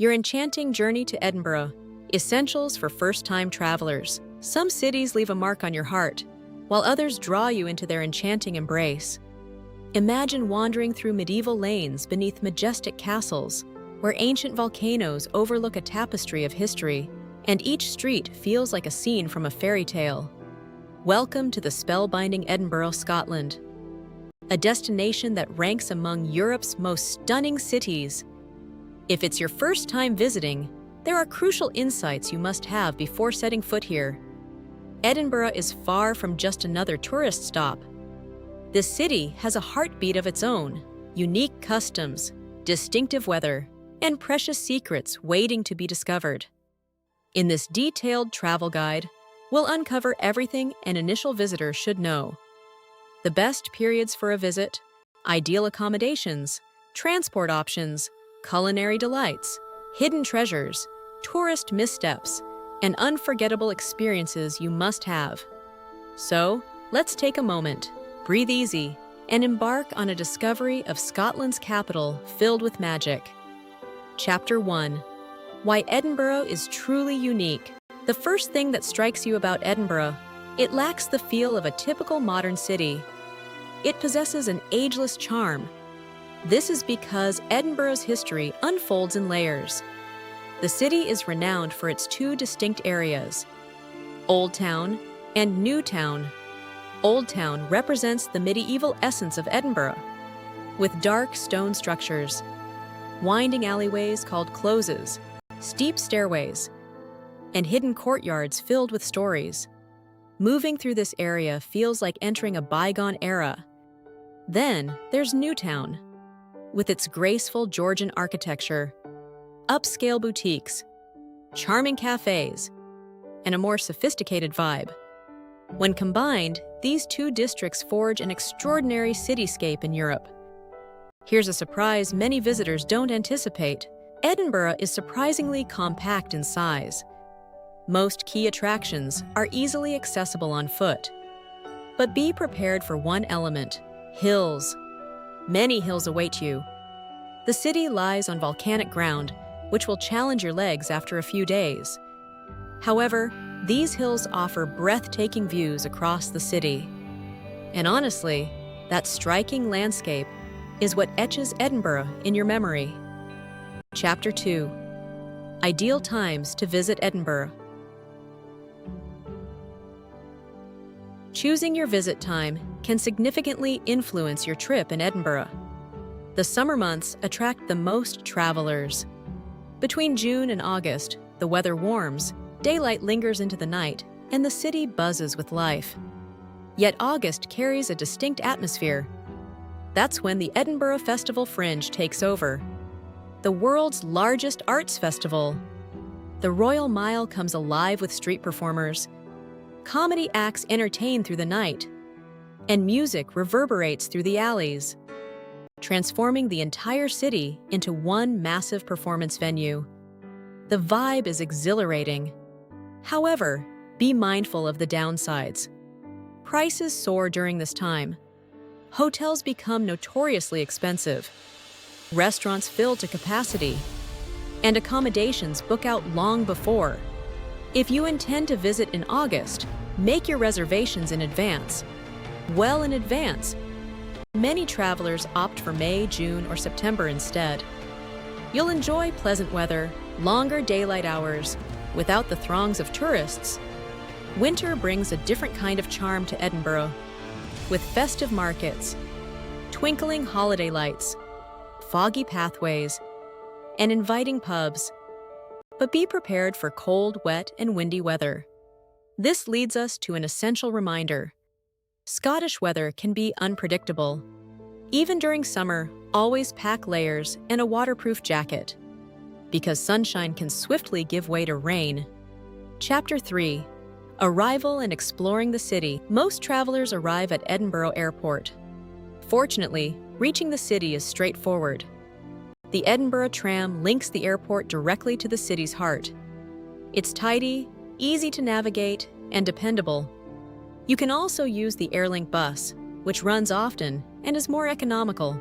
Your enchanting journey to Edinburgh. Essentials for first-time travelers. Some cities leave a mark on your heart, while others draw you into their enchanting embrace. Imagine wandering through medieval lanes beneath majestic castles, where ancient volcanoes overlook a tapestry of history, and each street feels like a scene from a fairy tale. Welcome to the spellbinding Edinburgh, Scotland, a destination that ranks among Europe's most stunning cities. If it's your first time visiting, there are crucial insights you must have before setting foot here. Edinburgh is far from just another tourist stop. This city has a heartbeat of its own, unique customs, distinctive weather, and precious secrets waiting to be discovered. In this detailed travel guide, we'll uncover everything an initial visitor should know. The best periods for a visit, ideal accommodations, transport options, culinary delights, hidden treasures, tourist missteps, and unforgettable experiences you must have. So, let's take a moment, breathe easy, and embark on a discovery of Scotland's capital filled with magic. Chapter 1. Why Edinburgh is truly unique. The first thing that strikes you about Edinburgh, it lacks the feel of a typical modern city. It possesses an ageless charm. This is because Edinburgh's history unfolds in layers. The city is renowned for its two distinct areas, Old Town and New Town. Old Town represents the medieval essence of Edinburgh, with dark stone structures, winding alleyways called closes, steep stairways, and hidden courtyards filled with stories. Moving through this area feels like entering a bygone era. Then there's New Town, with its graceful Georgian architecture, upscale boutiques, charming cafés, and a more sophisticated vibe. When combined, these two districts forge an extraordinary cityscape in Europe. Here's a surprise many visitors don't anticipate. Edinburgh is surprisingly compact in size. Most key attractions are easily accessible on foot. But be prepared for one element: hills. Many hills await you. The city lies on volcanic ground, which will challenge your legs after a few days. However, these hills offer breathtaking views across the city. And honestly, that striking landscape is what etches Edinburgh in your memory. Chapter 2. Ideal times to visit Edinburgh. Choosing your visit time can significantly influence your trip in Edinburgh. The summer months attract the most travelers. Between June and August, the weather warms, daylight lingers into the night, and the city buzzes with life. Yet August carries a distinct atmosphere. That's when the Edinburgh Festival Fringe takes over, the world's largest arts festival. The Royal Mile comes alive with street performers. Comedy acts entertain through the night, and music reverberates through the alleys, transforming the entire city into one massive performance venue. The vibe is exhilarating. However, be mindful of the downsides. Prices soar during this time. Hotels become notoriously expensive. Restaurants fill to capacity, and accommodations book out long before. If you intend to visit in August, make your reservations in advance. Well in advance. Many travelers opt for May, June, or September instead. You'll enjoy pleasant weather, longer daylight hours, without the throngs of tourists. Winter brings a different kind of charm to Edinburgh, with festive markets, twinkling holiday lights, foggy pathways, and inviting pubs. But be prepared for cold, wet, and windy weather. This leads us to an essential reminder. Scottish weather can be unpredictable. Even during summer, always pack layers and a waterproof jacket, because sunshine can swiftly give way to rain. Chapter 3. Arrival and exploring the city. Most travelers arrive at Edinburgh Airport. Fortunately, reaching the city is straightforward. The Edinburgh tram links the airport directly to the city's heart. It's tidy, easy to navigate, and dependable. You can also use the Airlink bus, which runs often and is more economical.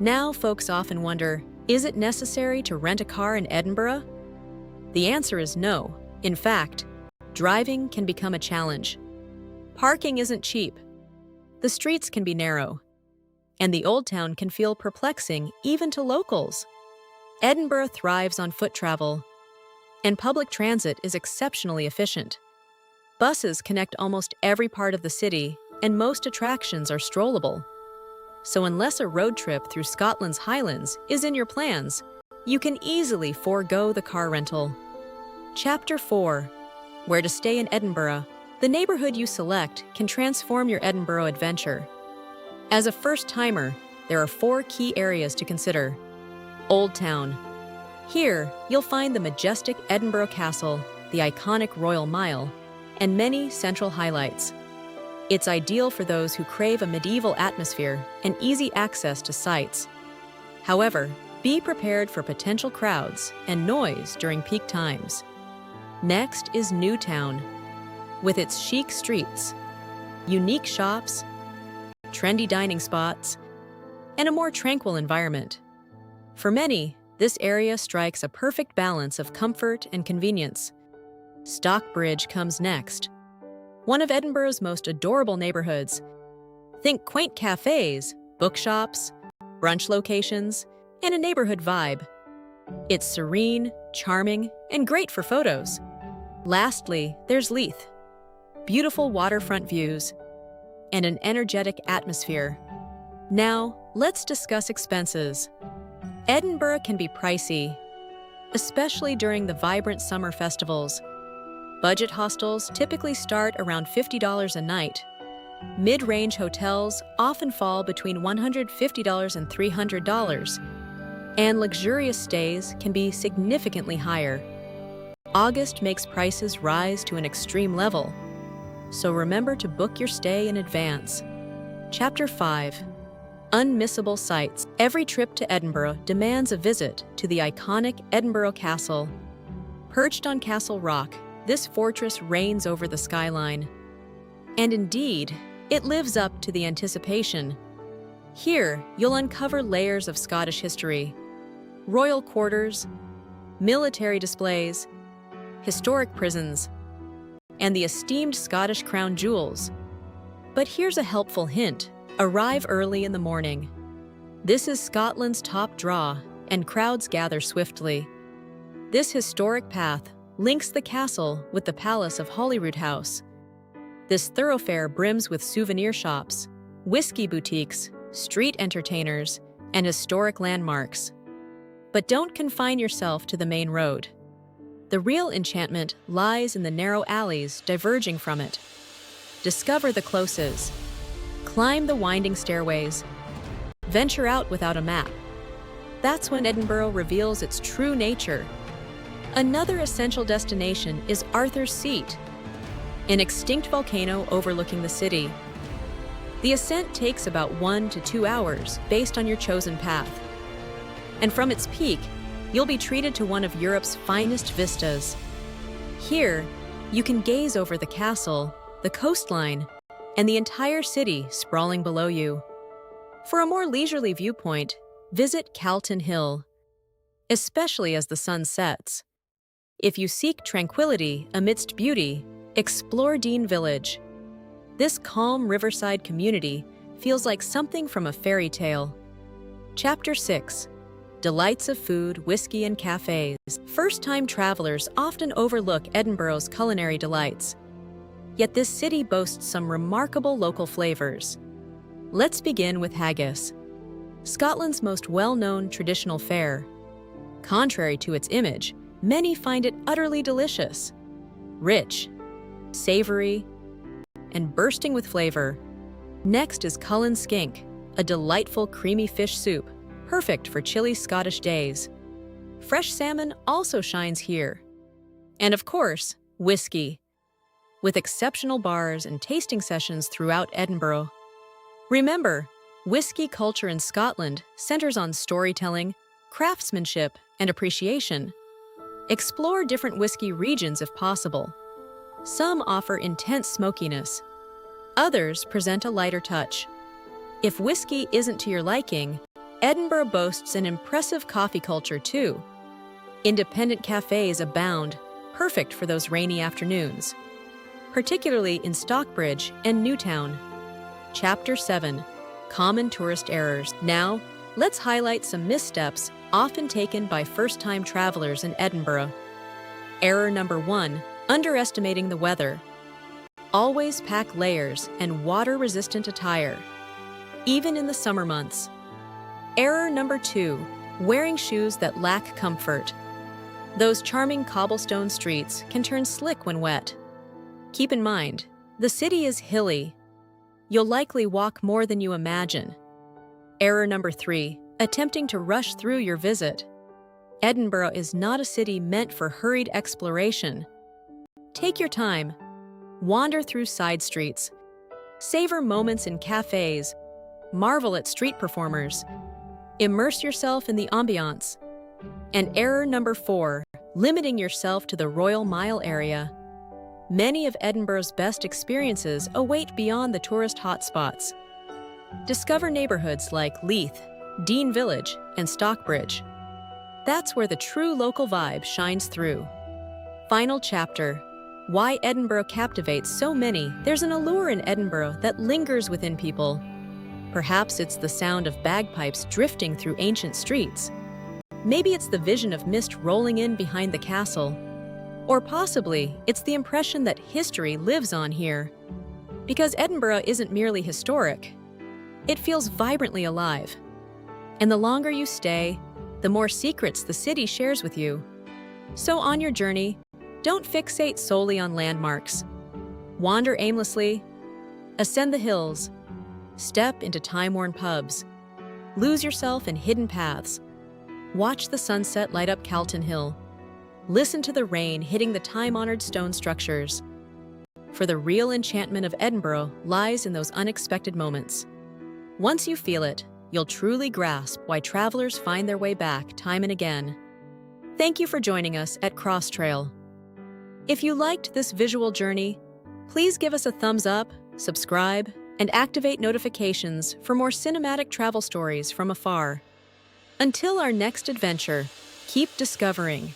Now folks often wonder, Is it necessary to rent a car in Edinburgh? The answer is no. In fact, driving can become a challenge. Parking isn't cheap. The streets can be narrow. And the Old Town can feel perplexing even to locals. Edinburgh thrives on foot travel, and public transit is exceptionally efficient. Buses connect almost every part of the city, and most attractions are strollable. So unless a road trip through Scotland's Highlands is in your plans, you can easily forego the car rental. Chapter 4. Where to stay in Edinburgh. The neighborhood you select can transform your Edinburgh adventure. As a first-timer, there are 4 key areas to consider. Old Town. Here, you'll find the majestic Edinburgh Castle, the iconic Royal Mile, and many central highlights. It's ideal for those who crave a medieval atmosphere and easy access to sights. However, be prepared for potential crowds and noise during peak times. Next is New Town, with its chic streets, unique shops, trendy dining spots, and a more tranquil environment. For many, this area strikes a perfect balance of comfort and convenience. Stockbridge comes next, one of Edinburgh's most adorable neighborhoods. Think quaint cafés, bookshops, brunch locations, and a neighborhood vibe. It's serene, charming, and great for photos. Lastly, there's Leith. Beautiful waterfront views and an energetic atmosphere. Now, let's discuss expenses. Edinburgh can be pricey, especially during the vibrant summer festivals. Budget hostels typically start around $50 a night. Mid-range hotels often fall between $150 and $300, and luxurious stays can be significantly higher. August makes prices rise to an extreme level, so remember to book your stay in advance. Chapter 5. Unmissable sights. Every trip to Edinburgh demands a visit to the iconic Edinburgh Castle. Perched on Castle Rock, this fortress reigns over the skyline. And indeed, it lives up to the anticipation. Here, you'll uncover layers of Scottish history, royal quarters, military displays, historic prisons, and the esteemed Scottish crown jewels. But here's a helpful hint. Arrive early in the morning. This is Scotland's top draw, and crowds gather swiftly. This historic path links the castle with the Palace of Holyrood House. This thoroughfare brims with souvenir shops, whiskey boutiques, street entertainers, and historic landmarks. But don't confine yourself to the main road. The real enchantment lies in the narrow alleys diverging from it. Discover the closes. Climb the winding stairways. Venture out without a map. That's when Edinburgh reveals its true nature. Another essential destination is Arthur's Seat, an extinct volcano overlooking the city. The ascent takes about 1 to 2 hours based on your chosen path. And from its peak, you'll be treated to one of Europe's finest vistas. Here, you can gaze over the castle, the coastline, and the entire city sprawling below you. For a more leisurely viewpoint, visit Calton Hill, especially as the sun sets. If you seek tranquility amidst beauty, explore Dean Village. This calm riverside community feels like something from a fairy tale. Chapter 6. Delights of food, whiskey, and cafés. First-time travelers often overlook Edinburgh's culinary delights. Yet this city boasts some remarkable local flavors. Let's begin with haggis, Scotland's most well-known traditional fare. Contrary to its image, many find it utterly delicious. Rich, savory, and bursting with flavor. Next is Cullen skink, a delightful creamy fish soup, perfect for chilly Scottish days. Fresh salmon also shines here. And of course, whiskey, with exceptional bars and tasting sessions throughout Edinburgh. Remember, whiskey culture in Scotland centers on storytelling, craftsmanship, and appreciation. Explore different whiskey regions if possible. Some offer intense smokiness. Others present a lighter touch. If whiskey isn't to your liking, Edinburgh boasts an impressive coffee culture too. Independent cafés abound, perfect for those rainy afternoons, particularly in Stockbridge and Newtown. Chapter 7: Common Tourist Errors. Now, let's highlight some missteps often taken by first-time travelers in Edinburgh. Error number 1: underestimating the weather. Always pack layers and water-resistant attire, even in the summer months. Error number 2: wearing shoes that lack comfort. Those charming cobblestone streets can turn slick when wet. Keep in mind, the city is hilly. You'll likely walk more than you imagine. Error number 3: attempting to rush through your visit. Edinburgh is not a city meant for hurried exploration. Take your time. Wander through side streets. Savor moments in cafes. Marvel at street performers. Immerse yourself in the ambiance. And error number 4: limiting yourself to the Royal Mile area. Many of Edinburgh's best experiences await beyond the tourist hotspots. Discover neighborhoods like Leith, Dean Village, and Stockbridge. That's where the true local vibe shines through. Final chapter: why Edinburgh captivates so many. There's an allure in Edinburgh that lingers within people. Perhaps it's the sound of bagpipes drifting through ancient streets. Maybe it's the vision of mist rolling in behind the castle. Or possibly, it's the impression that history lives on here. Because Edinburgh isn't merely historic. It feels vibrantly alive. And the longer you stay, the more secrets the city shares with you. So on your journey, don't fixate solely on landmarks. Wander aimlessly, ascend the hills, step into time-worn pubs, lose yourself in hidden paths, watch the sunset light up Calton Hill, listen to the rain hitting the time-honored stone structures. For the real enchantment of Edinburgh lies in those unexpected moments. Once you feel it, you'll truly grasp why travelers find their way back time and again. Thank you for joining us at Krosstrail. If you liked this visual journey, please give us a thumbs up, subscribe, and activate notifications for more cinematic travel stories from afar. Until our next adventure, keep discovering.